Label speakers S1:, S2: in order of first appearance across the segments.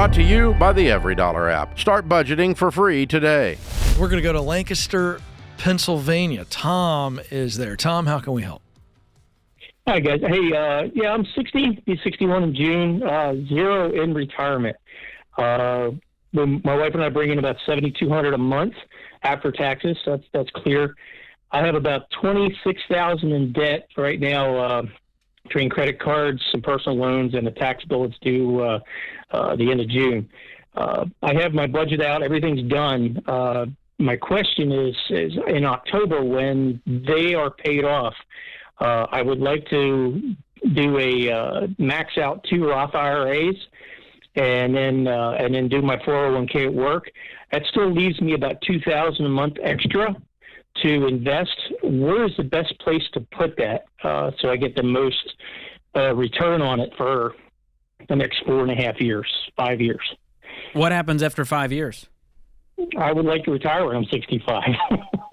S1: Brought to you by the Every Dollar app. Start budgeting for free today.
S2: We're going to go to Lancaster, Pennsylvania. Tom is there. Tom, how can we help?
S3: Hi, guys. Hey, I'm 60, be 61 in June, zero in retirement. My wife and I bring in about $7,200 a month after taxes. So that's clear. I have about $26,000 in debt right now, between credit cards, some personal loans, and a tax bill that's due the end of June. I have my budget out. Everything's done. My question is in October, when they are paid off, I would like to do a max out 2 Roth IRAs and then do my 401k at work. That still leaves me about $2,000 a month extra to invest. Where is the best place to put that so I get the most return on it for the next 4.5 years, 5 years?
S4: What happens after 5 years?
S3: I would like to retire when I'm 65.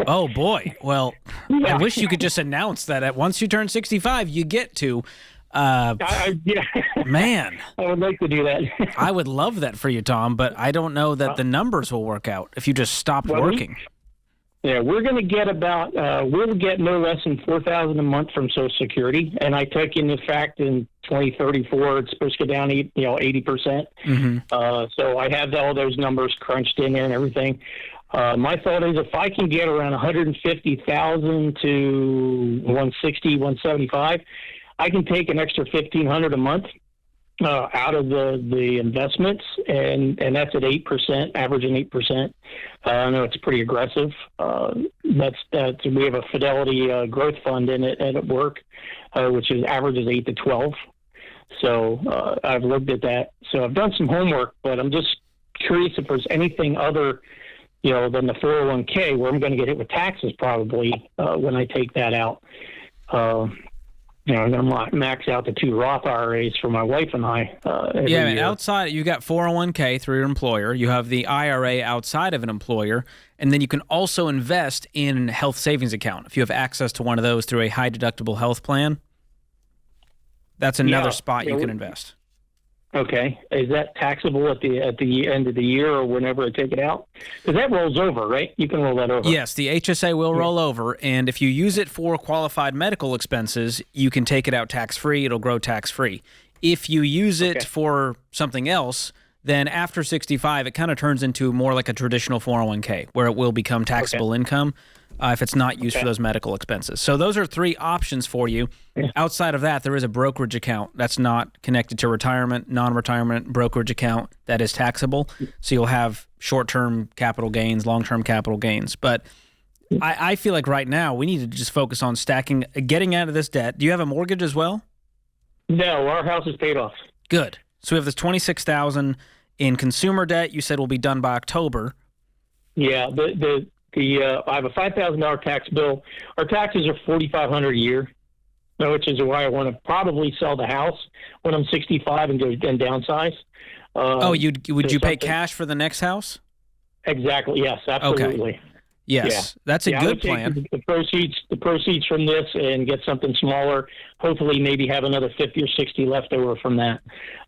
S4: Oh, boy. Well, I wish you could just announce that once you turn 65, you get to. Man.
S3: I would like to do that.
S4: I would love that for you, Tom, but I don't know that the numbers will work out if you just stopped working.
S3: We're going to get we'll get no less than $4,000 a month from Social Security, and I took into fact in 2034 it's supposed to go down 80%. Mm-hmm. So I have all those numbers crunched in there and everything. My thought is if I can get around 150,000 to 160, 175, I can take an extra $1,500 a month out of the investments, and that's at 8%, averaging 8%. I know it's pretty aggressive. That's we have a Fidelity growth fund in it at work, which averages 8 to 12. So I've looked at that. So I've done some homework, but I'm just curious if there's anything other, than the 401k where I'm going to get hit with taxes probably when I take that out. I'm going to max out the 2 Roth IRAs for my wife and I. Every year.
S4: Outside, you got 401k through your employer. You have the IRA outside of an employer, and then you can also invest in a health savings account. If you have access to one of those through a high deductible health plan, that's another spot you can invest.
S3: Okay. Is that taxable at the end of the year or whenever I take it out? Because that rolls over, right? You can roll that over.
S4: Yes, the HSA will roll over, and if you use it for qualified medical expenses, you can take it out tax-free. It'll grow tax-free. If you use it for something else, then after 65, it kind of turns into more like a traditional 401k, where it will become taxable income if it's not used for those medical expenses. So those are 3 options for you. Yeah. Outside of that, there is a brokerage account that's not connected to retirement, non-retirement brokerage account that is taxable. So you'll have short-term capital gains, long-term capital gains. But I feel like right now we need to just focus on getting out of this debt. Do you have a mortgage as well?
S3: No, our house is paid off.
S4: Good. So we have this $26,000 in consumer debt. You said will be done by October.
S3: Yeah, I have a $5,000 tax bill. Our taxes are $4,500 a year, which is why I want to probably sell the house when I'm 65 and downsize.
S4: Would you pay cash for the next house?
S3: Exactly. Yes, absolutely.
S4: Okay. Yes, that's a good plan.
S3: The proceeds from this and get something smaller. Hopefully, maybe have another 50 or 60 left over from that.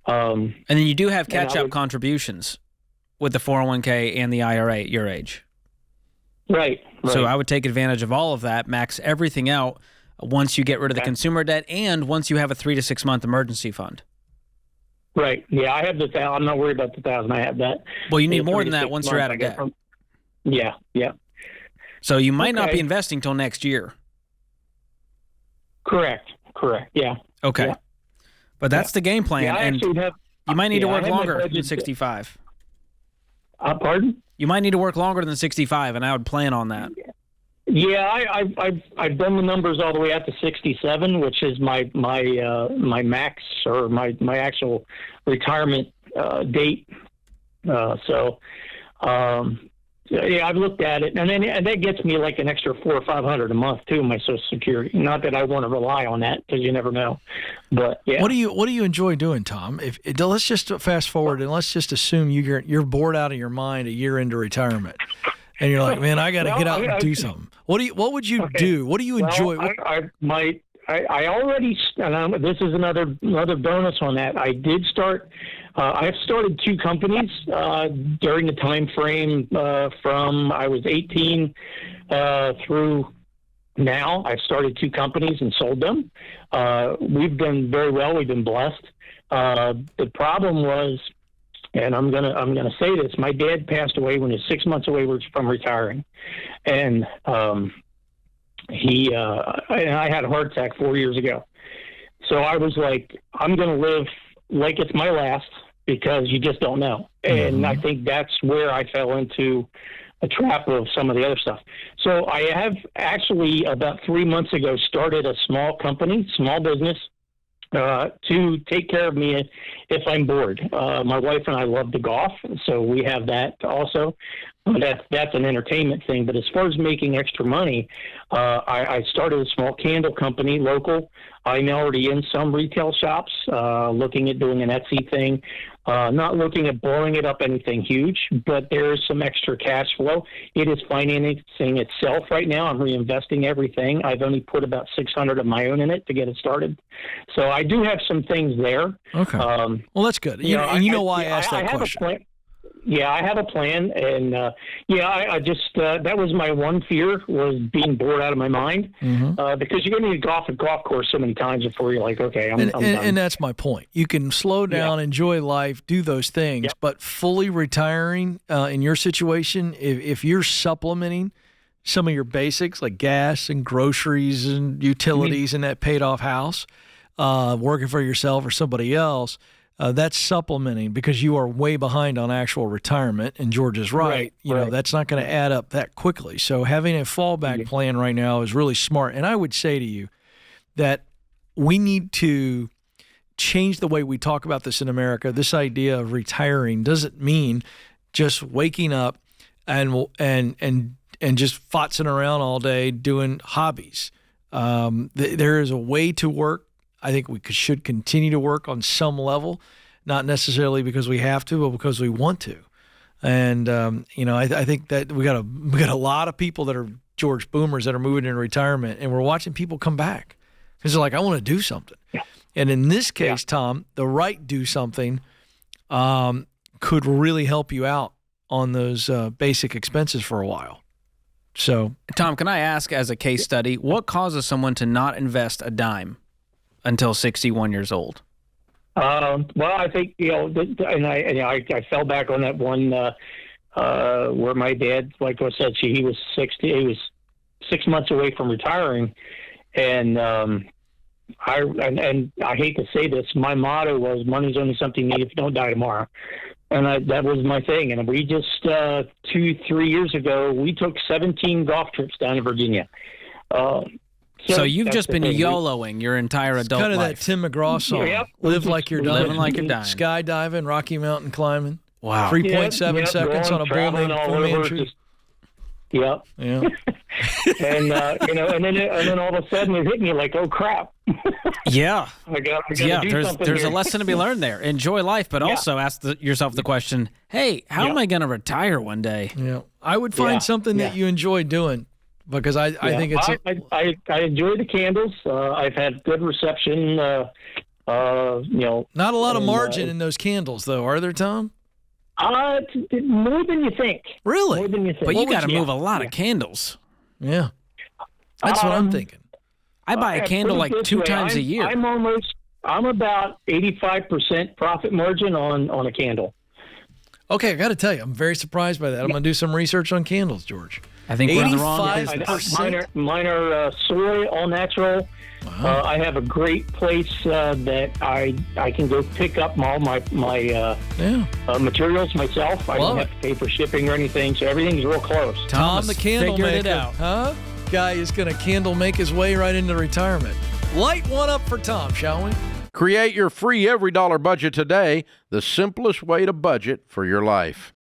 S4: And then you do have catch-up contributions with the 401k and the IRA at your age.
S3: Right.
S4: So I would take advantage of all of that, max everything out once you get rid of the consumer debt and once you have a 3 to 6 month emergency fund. Right.
S3: Yeah, I have the 1,000. I'm not worried about the 1,000. I have that.
S4: Well, you need more than that once you're out of debt.
S3: Yeah.
S4: So you might not be investing till next year.
S3: Correct. Yeah.
S4: Okay.
S3: Yeah.
S4: But that's the game plan, and you might need to work longer than 65.
S3: Pardon?
S4: You might need to work longer than 65, and I would plan on that.
S3: Yeah, I've done the numbers all the way out to 67, which is my max or my actual retirement date. Yeah, I've looked at it, and that gets me like an extra $400 or $500 a month too. My Social Security. Not that I want to rely on that because you never know. But yeah.
S2: What do you enjoy doing, Tom? Let's just fast forward and let's just assume you're bored out of your mind a year into retirement, and you're like, man, I got to get out and do something. What would you do? What do you enjoy?
S3: I already, and this is another bonus on that. I did start I have started 2 companies during the time frame from I was 18 through now. I've started 2 companies and sold them. We've done very well. We've been blessed. The problem was, and I'm gonna say this: my dad passed away when he was 6 months away from retiring, and I had a heart attack 4 years ago. So I was like, I'm gonna live like it's my last, because you just don't know. And I think that's where I fell into a trap of some of the other stuff. So I have actually about 3 months ago started a small company, small business, to take care of me if I'm bored. My wife and I love to golf, so we have that also. That's an entertainment thing. But as far as making extra money, I started a small candle company, local. I'm already in some retail shops, looking at doing an Etsy thing. Not looking at blowing it up anything huge, but there is some extra cash flow. It is financing itself right now. I'm reinvesting everything. I've only put about $600 of my own in it to get it started. So I do have some things there.
S2: Okay. Well, that's good. You know why I asked that question.
S3: Yeah, I have a plan, and I just that was my one fear, was being bored out of my mind, because you're going to need to go off a golf course so many times before you're like, okay, I'm done.
S2: And that's my point. You can slow down, enjoy life, do those things, but fully retiring in your situation, if you're supplementing some of your basics like gas and groceries and utilities and that paid off house, working for yourself or somebody else. That's supplementing, because you are way behind on actual retirement, and George is right. You know, that's not going to add up that quickly. So having a fallback plan right now is really smart. And I would say to you that we need to change the way we talk about this in America. This idea of retiring doesn't mean just waking up and just fotzing around all day doing hobbies. There is a way to work. I think we should continue to work on some level, not necessarily because we have to, but because we want to. And I think that we got a lot of people that are George boomers that are moving into retirement, and we're watching people come back because they're like, I want to do something. Yeah. And in this case, Tom, the right do something could really help you out on those basic expenses for a while. So,
S4: Tom, can I ask, as a case study, what causes someone to not invest a dime until 61 years old?
S3: Well, I think, I fell back on that one where my dad, like I said, he was 60. He was 6 months away from retiring, and I hate to say this, my motto was, money's only something you need if you don't die tomorrow. And that was my thing. And we just 2-3 years ago, we took 17 golf trips down to Virginia.
S4: So you've just been YOLOing your entire adult life.
S2: Kind of that Tim McGraw song. Live like you're dying.
S4: Living like you're dying.
S2: Skydiving, Rocky Mountain climbing.
S4: Wow.
S2: 3.7 seconds on a bull named Full Man Tree.
S3: Yeah. And then all of a sudden it hit me like, oh crap.
S4: Yeah.
S3: I got do something
S4: there's
S3: here.
S4: a lesson to be learned there. Enjoy life, but also ask yourself the question, hey, how am I going to retire one day?
S2: Yeah. I would find something that you enjoy doing. Because I think it's.
S3: I enjoy the candles. I've had good reception.
S2: Not a lot of margin in those candles, though, are there, Tom?
S3: More than you think.
S2: Really?
S3: More than you think.
S4: But you got to move a lot of candles.
S2: Yeah, that's what I'm thinking.
S4: I buy a candle like 2 times a year.
S3: I'm about 85% profit margin on a candle.
S2: Okay, I got to tell you, I'm very surprised by that. I'm going to do some research on candles, George.
S4: I think we're in the wrong business.
S3: Mine are soy, all natural.
S2: Wow.
S3: I have a great place that I can go pick up all my materials myself. I don't have to pay for shipping or anything, so everything's real close.
S2: Tom the candle maker,
S4: it out.
S2: huh? Guy is going to candle make his way right into retirement. Light one up for Tom, shall we?
S1: Create your free every dollar budget today, the simplest way to budget for your life.